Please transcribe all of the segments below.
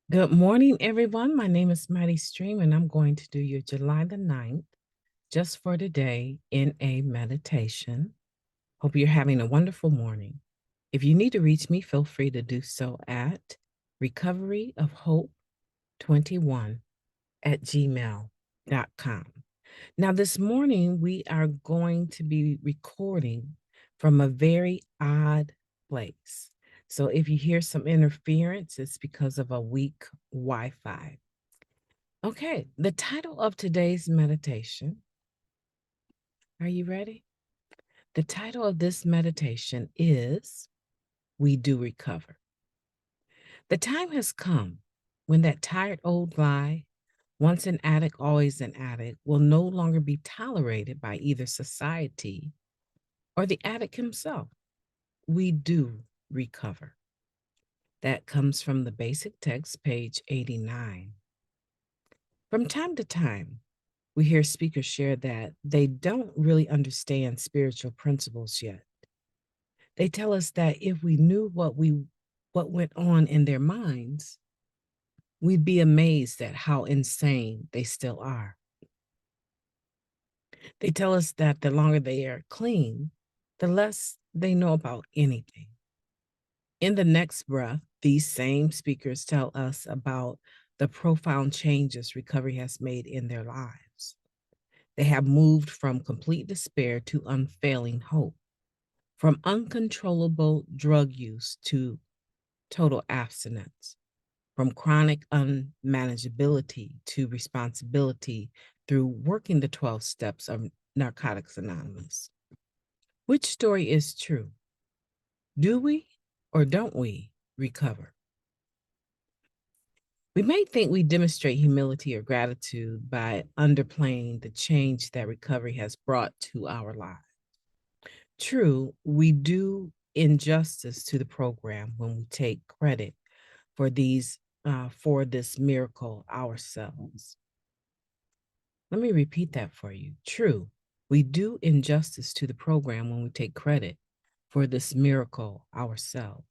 Good morning, everyone. My name is Mighty Stream, and I'm going to do your July the 9th, just for today, in a meditation. Hope you're having a wonderful morning. If you need to reach me, feel free to do so at recoveryofhope21@gmail.com. Now, this morning, we are going to be recording from a very odd place. So if you hear some interference, it's because of a weak Wi Fi. Okay, the title of today's meditation. Are you ready? The title of this meditation is We Do Recover. The time has come when that tired old lie, once an addict, always an addict, will no longer be tolerated by either society or the addict himself. We do recover. That comes from the basic text, page 89. From time to time, we hear speakers share that they don't really understand spiritual principles yet. They tell us that if we knew what went on in their minds, we'd be amazed at how insane they still are. They tell us that the longer they are clean, the less they know about anything. In the next breath, these same speakers tell us about the profound changes recovery has made in their lives. They have moved from complete despair to unfailing hope, from uncontrollable drug use to total abstinence, from chronic unmanageability to responsibility through working the 12 steps of Narcotics Anonymous. Which story is true? Do we or don't we recover? We may think we demonstrate humility or gratitude by underplaying the change that recovery has brought to our lives. True, we do injustice to the program when we take credit for this miracle ourselves. Let me repeat that for you. True, we do injustice to the program when we take credit for this miracle ourselves,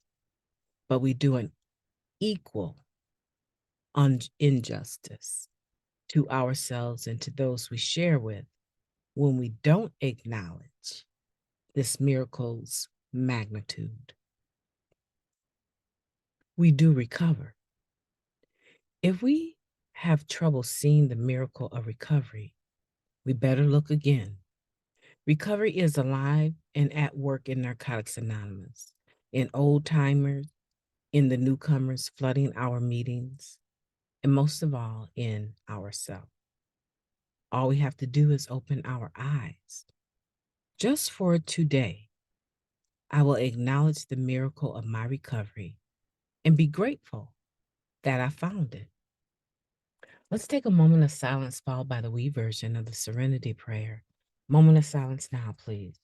but we do an equal injustice to ourselves and to those we share with when we don't acknowledge this miracle's magnitude. We do recover. If we have trouble seeing the miracle of recovery, we better look again. Recovery is alive and at work in Narcotics Anonymous, in old timers, in the newcomers flooding our meetings, and most of all, in ourselves. All we have to do is open our eyes. Just for today, I will acknowledge the miracle of my recovery and be grateful that I found it. Let's take a moment of silence followed by the we version of the Serenity Prayer. Moment of silence now, please.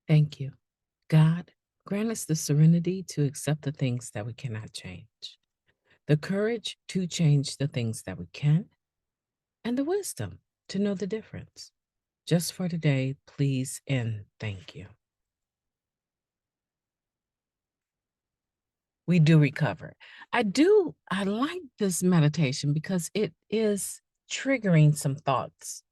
Thank you. God, grant us the serenity to accept the things that we cannot change, the courage to change the things that we can, and the wisdom to know the difference. Just for today, please and thank you. We do recover. I like this meditation because it is triggering some thoughts.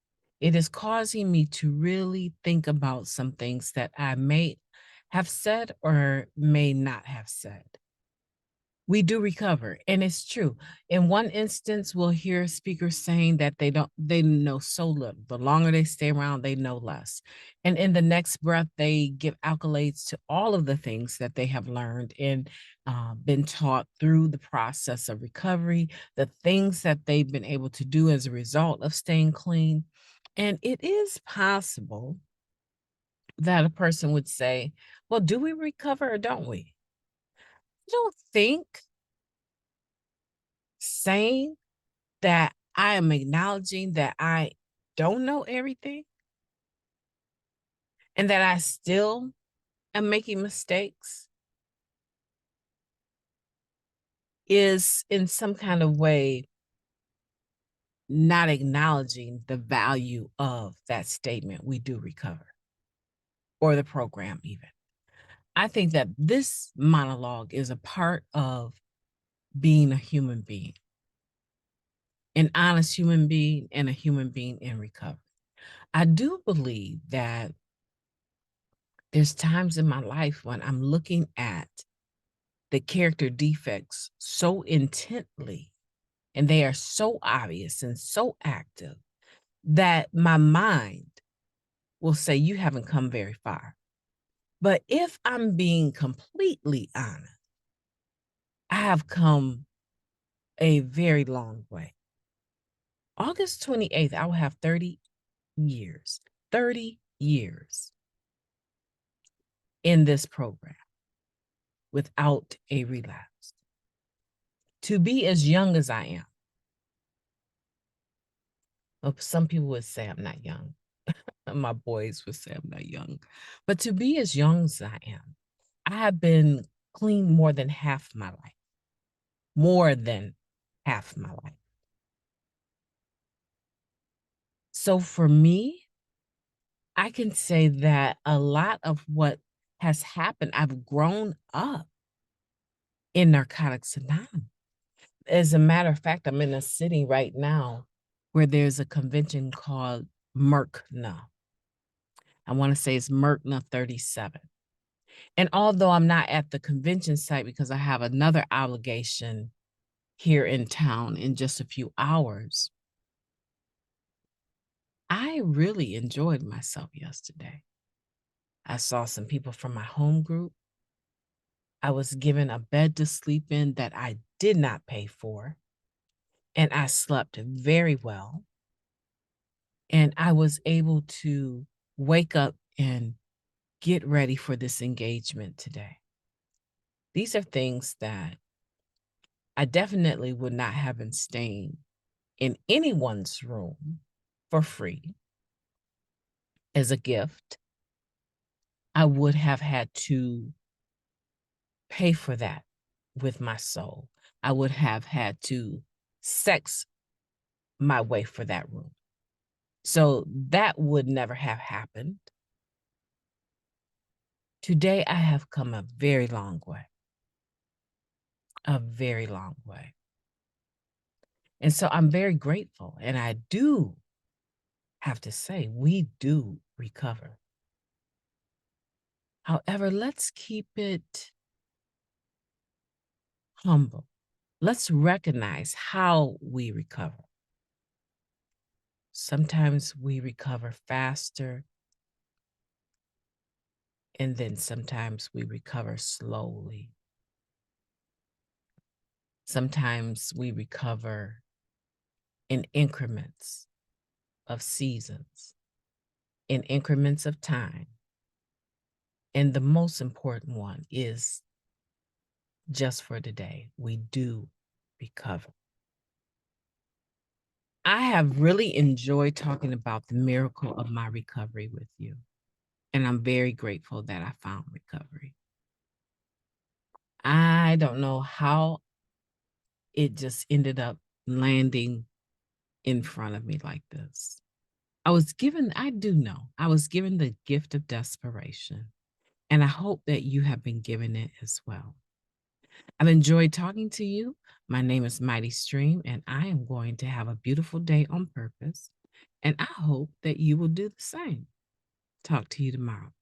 It is causing me to really think about some things that I may have said or may not have said. We do recover, and it's true. In one instance, we'll hear speakers saying that they know so little. The longer they stay around, they know less. And in the next breath, they give accolades to all of the things that they have learned and been taught through the process of recovery, the things that they've been able to do as a result of staying clean. And it is possible that a person would say, well, do we recover or don't we? I don't think saying that I am acknowledging that I don't know everything and that I still am making mistakes is in some kind of way not acknowledging the value of that statement, we do recover, or the program even. I think that this monologue is a part of being a human being, an honest human being, and a human being in recovery. I do believe that there's times in my life when I'm looking at the character defects so intently and they are so obvious and so active that my mind will say, you haven't come very far. But if I'm being completely honest, I have come a very long way. August 28th, I will have 30 years, 30 years in this program without a relapse. To be as young as I am, well, some people would say I'm not young. My boys would say I'm not young. But to be as young as I am, I have been clean more than half my life. More than half my life. So for me, I can say that a lot of what has happened, I've grown up in Narcotics Anonymous. As a matter of fact, I'm in a city right now where there's a convention called MERCNA. I want to say it's MERCNA 37. And although I'm not at the convention site because I have another obligation here in town in just a few hours, I really enjoyed myself yesterday. I saw some people from my home group. I was given a bed to sleep in that I did not pay for, and I slept very well. And I was able to wake up and get ready for this engagement today. These are things that I definitely would not have been staying in anyone's room for free as a gift. I would have had to pay for that with my soul. I would have had to sex my way for that room. So that would never have happened. Today, I have come a very long way, a very long way. And so I'm very grateful. And I do have to say, we do recover. However, let's keep it humble. Let's recognize how we recover. Sometimes we recover faster, and then sometimes we recover slowly. Sometimes we recover in increments of seasons, in increments of time. And the most important one is just for today, we do recover. I have really enjoyed talking about the miracle of my recovery with you. And I'm very grateful that I found recovery. I don't know how it just ended up landing in front of me like this. I do know, I was given the gift of desperation. And I hope that you have been given it as well. I've enjoyed talking to you. My name is Mighty Stream, and I am going to have a beautiful day on purpose. And I hope that you will do the same. Talk to you tomorrow.